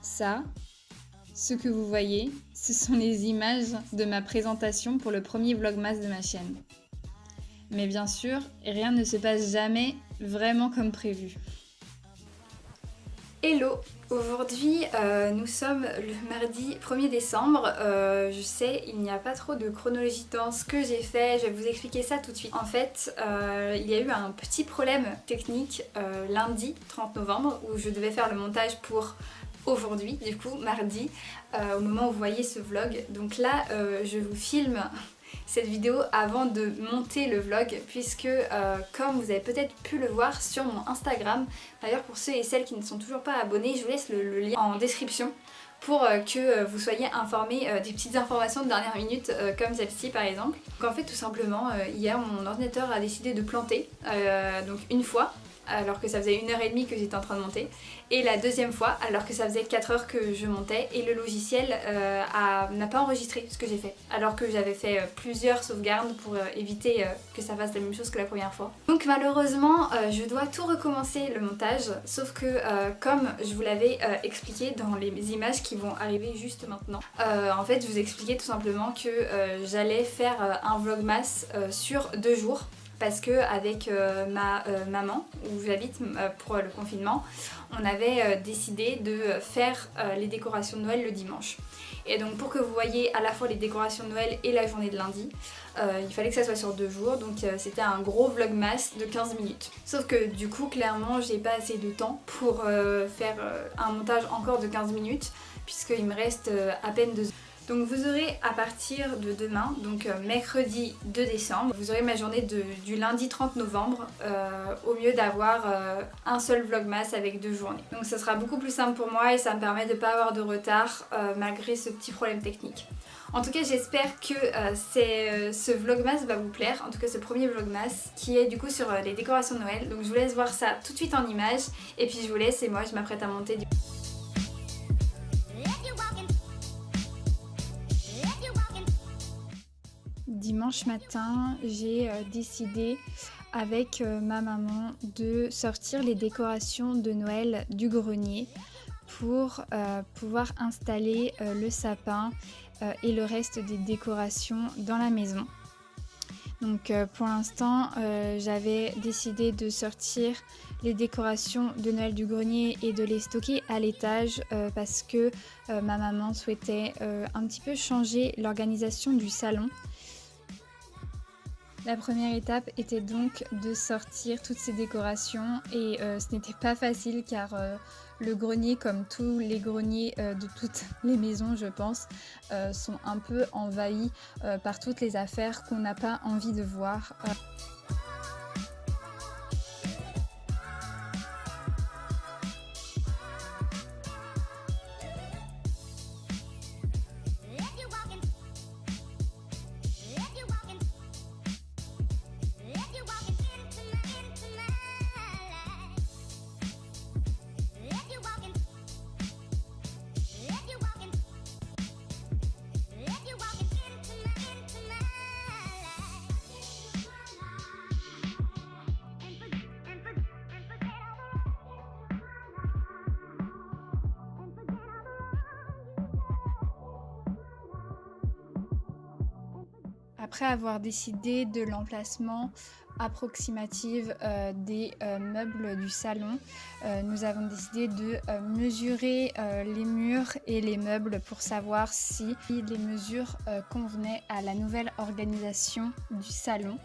Ça, ce que vous voyez, ce sont les images de ma présentation pour le premier Vlogmas de ma chaîne. Mais bien sûr, rien ne se passe jamais vraiment comme prévu. Hello! Aujourd'hui, nous sommes le mardi 1er décembre. Je sais, il n'y a pas trop de chronologie dans ce que j'ai fait. Je vais vous expliquer ça tout de suite. En fait, il y a eu un petit problème technique lundi 30 novembre où je devais faire le montage pour aujourd'hui, du coup, mardi, au moment où vous voyez ce vlog. Donc là, je vous filme cette vidéo avant de monter le vlog puisque comme vous avez peut-être pu le voir sur mon Instagram, d'ailleurs pour ceux et celles qui ne sont toujours pas abonnés, je vous laisse le lien en description pour que vous soyez informés des petites informations de dernière minute comme celle-ci par exemple. Donc en fait tout simplement hier mon ordinateur a décidé de planter donc une fois alors que ça faisait 1h30 que j'étais en train de monter, et la deuxième fois alors que ça faisait 4 heures que je montais, et le logiciel n'a pas enregistré ce que j'ai fait alors que j'avais fait plusieurs sauvegardes pour éviter que ça fasse la même chose que la première fois. Donc malheureusement je dois tout recommencer le montage, sauf que comme je vous l'avais expliqué dans les images qui vont arriver juste maintenant, en fait je vous expliquais tout simplement que j'allais faire un vlogmas sur 2 jours. Parce que avec ma maman, où j'habite pour le confinement, on avait décidé de faire les décorations de Noël le dimanche. Et donc pour que vous voyez à la fois les décorations de Noël et la journée de lundi, il fallait que ça soit sur 2 jours, donc c'était un gros vlogmas de 15 minutes. Sauf que du coup clairement j'ai pas assez de temps pour faire un montage encore de 15 minutes, puisqu'il me reste à peine 2 heures. Donc vous aurez à partir de demain, donc mercredi 2 décembre, vous aurez ma journée du lundi 30 novembre au mieux d'avoir un seul vlogmas avec 2 journées. Donc ça sera beaucoup plus simple pour moi et ça me permet de ne pas avoir de retard malgré ce petit problème technique. En tout cas j'espère que ce vlogmas va vous plaire, en tout cas ce premier vlogmas qui est du coup sur les décorations de Noël. Donc je vous laisse voir ça tout de suite en images et puis je vous laisse et moi je m'apprête à monter. Dimanche matin, j'ai décidé avec ma maman de sortir les décorations de Noël du grenier pour pouvoir installer le sapin et le reste des décorations dans la maison. Donc pour l'instant, j'avais décidé de sortir les décorations de Noël du grenier et de les stocker à l'étage parce que ma maman souhaitait un petit peu changer l'organisation du salon. La première étape était donc de sortir toutes ces décorations et ce n'était pas facile car le grenier, comme tous les greniers de toutes les maisons je pense, sont un peu envahis par toutes les affaires qu'on n'a pas envie de voir. Après avoir décidé de l'emplacement approximatif des meubles du salon, nous avons décidé de mesurer les murs et les meubles pour savoir si les mesures convenaient à la nouvelle organisation du salon.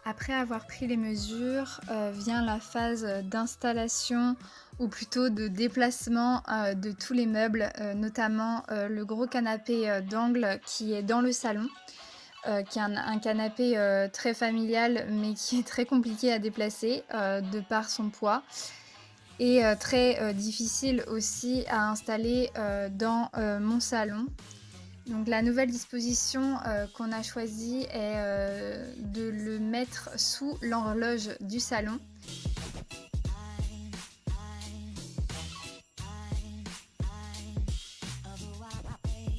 Après avoir pris les mesures, vient la phase d'installation ou plutôt de déplacement de tous les meubles, notamment le gros canapé d'angle qui est dans le salon, qui est un canapé très familial mais qui est très compliqué à déplacer de par son poids et très difficile aussi à installer dans mon salon. Donc la nouvelle disposition qu'on a choisie est de le mettre sous l'horloge du salon.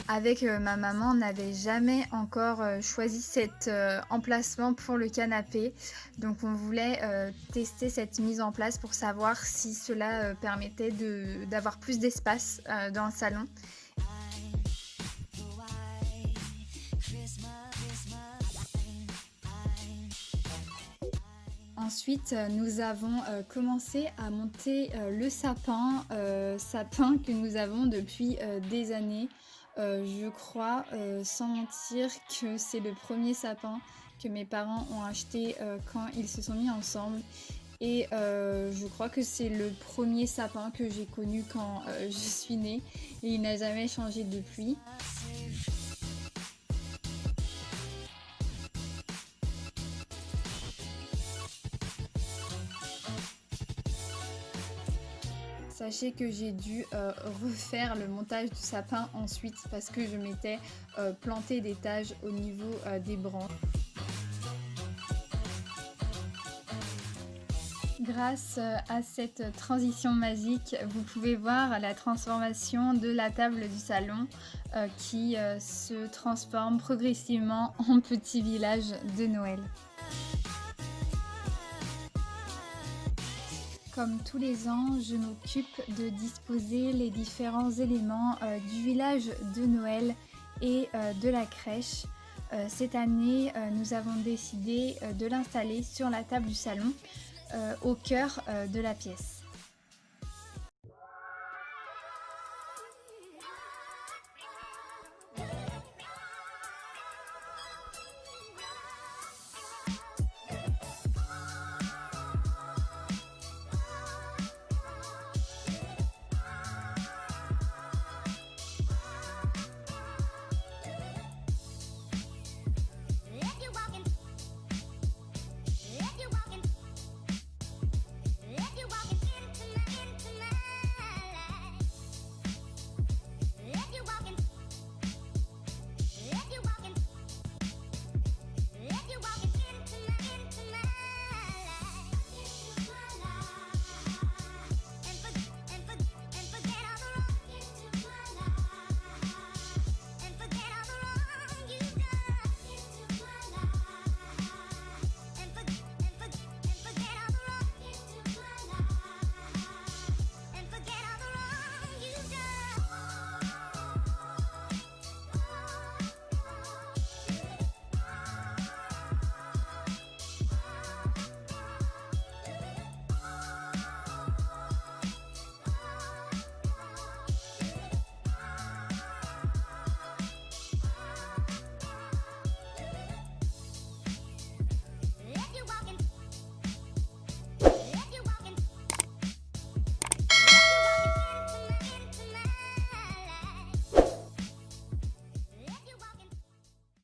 Avec ma maman, on n'avait jamais encore choisi cet emplacement pour le canapé. Donc on voulait tester cette mise en place pour savoir si cela permettait d'avoir plus d'espace dans le salon. Ensuite, nous avons commencé à monter le sapin, sapin que nous avons depuis des années. Je crois, sans mentir, que c'est le premier sapin que mes parents ont acheté quand ils se sont mis ensemble. Et je crois que c'est le premier sapin que j'ai connu quand je suis née et il n'a jamais changé depuis. Sachez que j'ai dû refaire le montage du sapin ensuite parce que je m'étais planté d'étage au niveau des branches. Grâce à cette transition magique, vous pouvez voir la transformation de la table du salon qui se transforme progressivement en petit village de Noël. Comme tous les ans, je m'occupe de disposer les différents éléments du village de Noël et de la crèche. Cette année, nous avons décidé de l'installer sur la table du salon, au cœur de la pièce.